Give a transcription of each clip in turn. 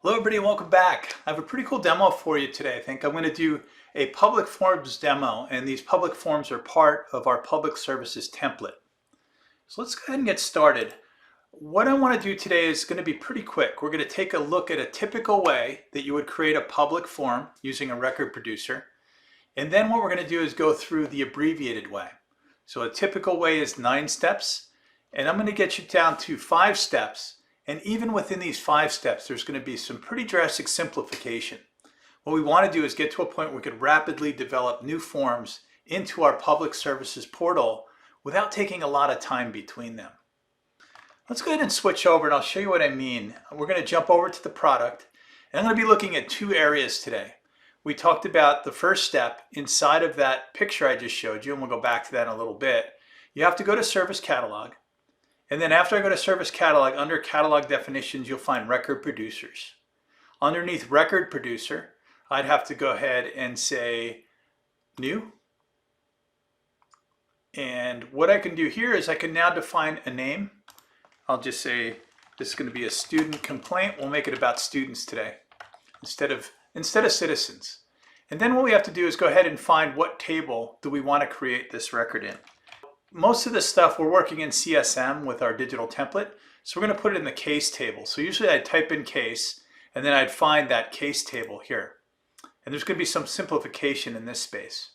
Hello everybody, welcome back. I have a pretty cool demo for you today. I think I'm going to do a public forms demo, and these public forms are part of our public services template. So let's go ahead and get started. What I want to do today is going to be pretty quick. We're going to take a look at a typical way that you would create a public form using a record producer. And then what we're going to do is go through the abbreviated way. So a typical way is 9 steps, and I'm going to get you down to 5 steps. And even within these 5 steps, there's going to be some pretty drastic simplification. What we want to do is get to a point where we could rapidly develop new forms into our public services portal without taking a lot of time between them. Let's go ahead and switch over and I'll show you what I mean. We're going to jump over to the product, and I'm going to be looking at 2 areas today. We talked about the first step inside of that picture I just showed you, and we'll go back to that in a little bit. You have to go to Service Catalog. And then after I go to Service Catalog, under Catalog Definitions, you'll find Record Producers. Underneath Record Producer, I'd have to go ahead and say New. And what I can do here is I can now define a name. I'll just say this is going to be a student complaint. We'll make it about students today instead of citizens. And then what we have to do is go ahead and find what table do we want to create this record in. Most of this stuff we're working in CSM with our digital template, so we're going to put it in the case table. So usually I'd type in case, and then I'd find that case table here. And there's going to be some simplification in this space.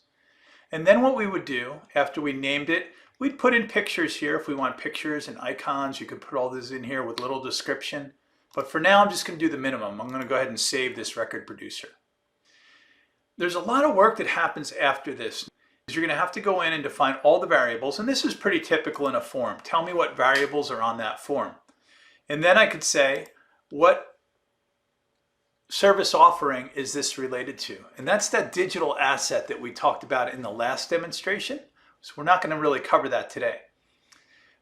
And then what we would do after we named it, we'd put in pictures here. If we want pictures and icons, you could put all this in here with little description. But for now, I'm just going to do the minimum. I'm going to go ahead and save this record producer. There's a lot of work that happens after this. You're going to have to go in and define all the variables, and this is pretty typical in a form. Tell me what variables are on that form. And then I could say, what service offering is this related to? And that's that digital asset that we talked about in the last demonstration. So we're not going to really cover that today.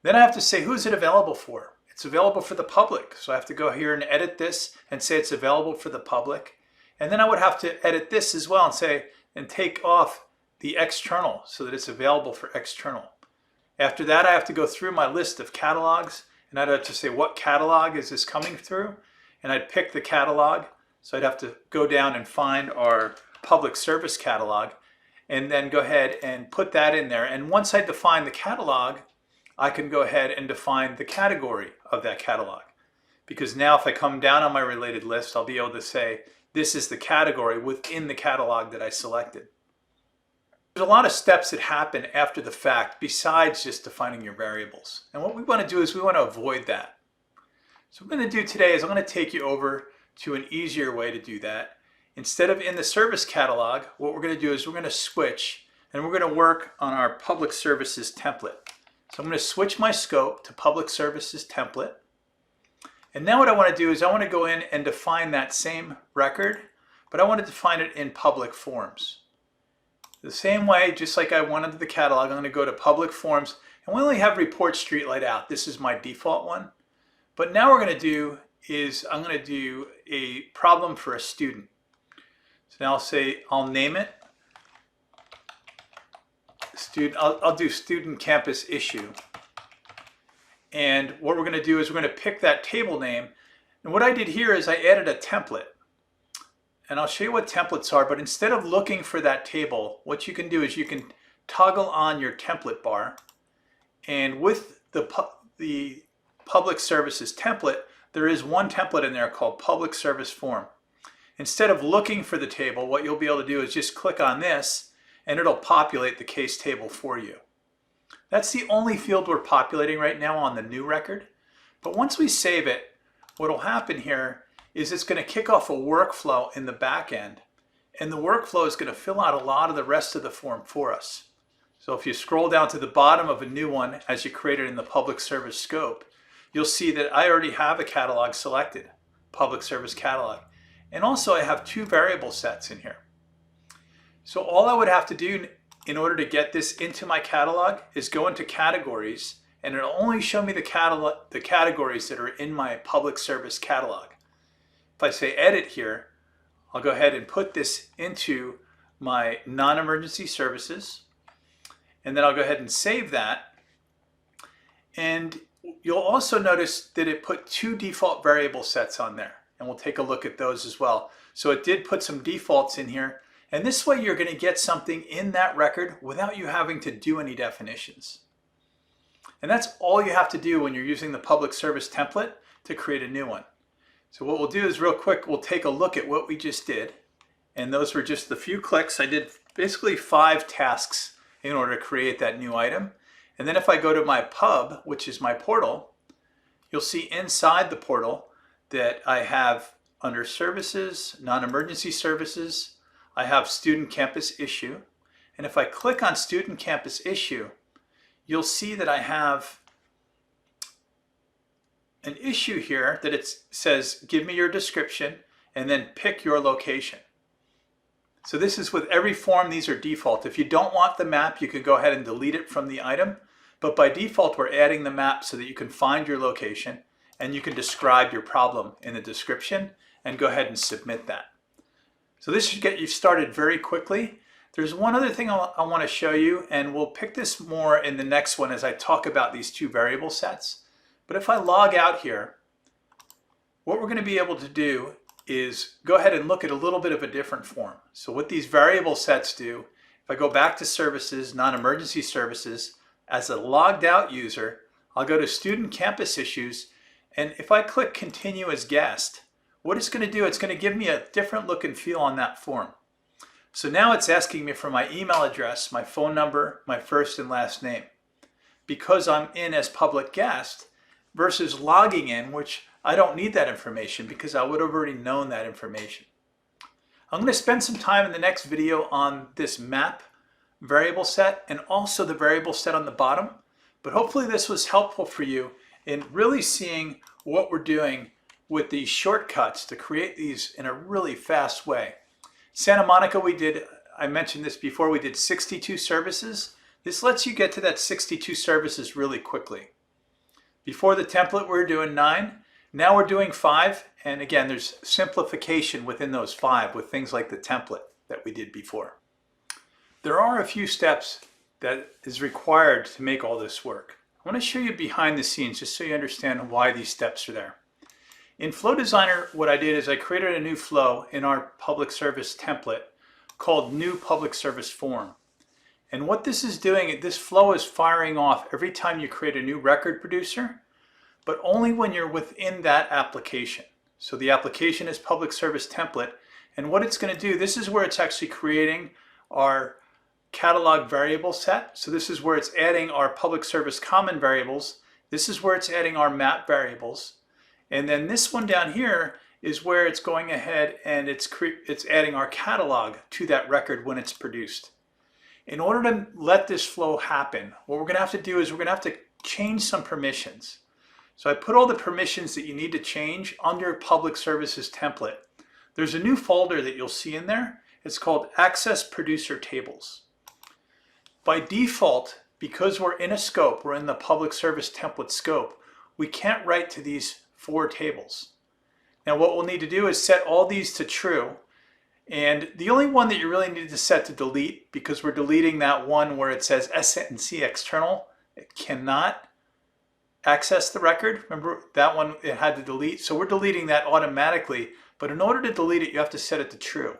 Then I have to say, who is it available for? It's available for the public. So I have to go here and edit this and say it's available for the public. And then I would have to edit this as well and say, and take off the external so that it's available for external. After that, I have to go through my list of catalogs, and I'd have to say what catalog is this coming through, and I'd pick the catalog. So I'd have to go down and find our public service catalog and then go ahead and put that in there. And once I define the catalog, I can go ahead and define the category of that catalog. Because now if I come down on my related list, I'll be able to say this is the category within the catalog that I selected. There's a lot of steps that happen after the fact besides just defining your variables. And what we want to do is we want to avoid that. So what I'm going to do today is I'm going to take you over to an easier way to do that. Instead of in the service catalog, what we're going to do is we're going to switch and we're going to work on our public services template. So I'm going to switch my scope to public services template. And now what I want to do is I want to go in and define that same record, but I want to define it in public forms. The same way, just like I wanted the catalog, I'm going to go to public forms, and we only have report streetlight out. This is my default one. But now what we're going to do is I'm going to do a problem for a student. So now I'll name it student. I'll do student campus issue. And what we're going to do is we're going to pick that table name. And what I did here is I added a template. And I'll show you what templates are, but instead of looking for that table, what you can do is you can toggle on your template bar. And with the public services template, there is one template in there called public service form. Instead of looking for the table, what you'll be able to do is just click on this and it'll populate the case table for you. That's the only field we're populating right now on the new record. But once we save it, what will happen here is it's going to kick off a workflow in the back end. And the workflow is going to fill out a lot of the rest of the form for us. So if you scroll down to the bottom of a new one, as you created in the public service scope, you'll see that I already have a catalog selected, public service catalog. And also I have 2 variable sets in here. So all I would have to do in order to get this into my catalog is go into categories, and it'll only show me the categories that are in my public service catalog. If I say edit here, I'll go ahead and put this into my non-emergency services, and then I'll go ahead and save that. And you'll also notice that it put 2 default variable sets on there. and we'll take a look at those as well. So it did put some defaults in here, and this way you're going to get something in that record without you having to do any definitions. And that's all you have to do when you're using the public service template to create a new one. So what we'll do is real quick, we'll take a look at what we just did. And those were just the few clicks. I did basically 5 tasks in order to create that new item. And then if I go to my pub, which is my portal, you'll see inside the portal that I have under services, non-emergency services, I have student campus issue. And if I click on student campus issue, you'll see that I have an issue here that it says, give me your description and then pick your location. So this is with every form, these are default. If you don't want the map, you can go ahead and delete it from the item. But by default, we're adding the map so that you can find your location and you can describe your problem in the description and go ahead and submit that. So this should get you started very quickly. There's one other thing I want to show you, and we'll pick this more in the next one as I talk about these 2 variable sets. But if I log out here, what we're going to be able to do is go ahead and look at a little bit of a different form. So what these variable sets do, if I go back to services, non-emergency services, as a logged out user, I'll go to student campus issues, and if I click continue as guest, what it's going to do, it's going to give me a different look and feel on that form. So now it's asking me for my email address, my phone number, my first and last name. Because I'm in as public guest versus logging in, which I don't need that information because I would have already known that information. I'm going to spend some time in the next video on this map variable set and also the variable set on the bottom. But hopefully this was helpful for you in really seeing what we're doing with these shortcuts to create these in a really fast way. Santa Monica, I mentioned this before, we did 62 services. This lets you get to that 62 services really quickly. Before the template, we were doing 9. Now we're doing 5. And again, there's simplification within those 5 with things like the template that we did before. There are a few steps that is required to make all this work. I want to show you behind the scenes just so you understand why these steps are there. In Flow Designer, what I did is I created a new flow in our public service template called New Public Service Form. And what this is doing, this flow is firing off every time you create a new record producer, but only when you're within that application. So the application is public service template, and what it's going to do, this is where it's actually creating our catalog variable set. So this is where it's adding our public service common variables. This is where it's adding our map variables. And then this one down here is where it's going ahead and it's adding our catalog to that record when it's produced. In order to let this flow happen, what we're going to have to do is we're going to have to change some permissions. So I put all the permissions that you need to change under Public Services Template. There's a new folder that you'll see in there. It's called Access Producer Tables. By default, because we're in a scope, we're in the Public Service Template scope, we can't write to these 4 tables. Now what we'll need to do is set all these to true. And the only one that you really need to set to delete, because we're deleting that one where it says SNC external, it cannot access the record. Remember that one it had to delete, so we're deleting that automatically. But in order to delete it, you have to set it to true.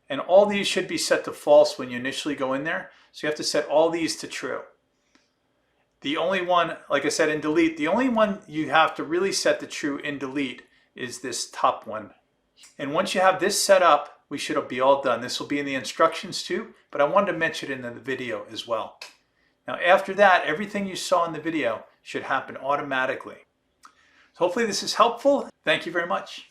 And all these should be set to false when you initially go in there. So you have to set all these to true. The only one, like I said, in delete, the only one you have to really set to true in delete is this top one. And once you have this set up, we should be all done. This will be in the instructions too, but I wanted to mention it in the video as well. Now after that, everything you saw in the video should happen automatically. So hopefully this is helpful. Thank you very much.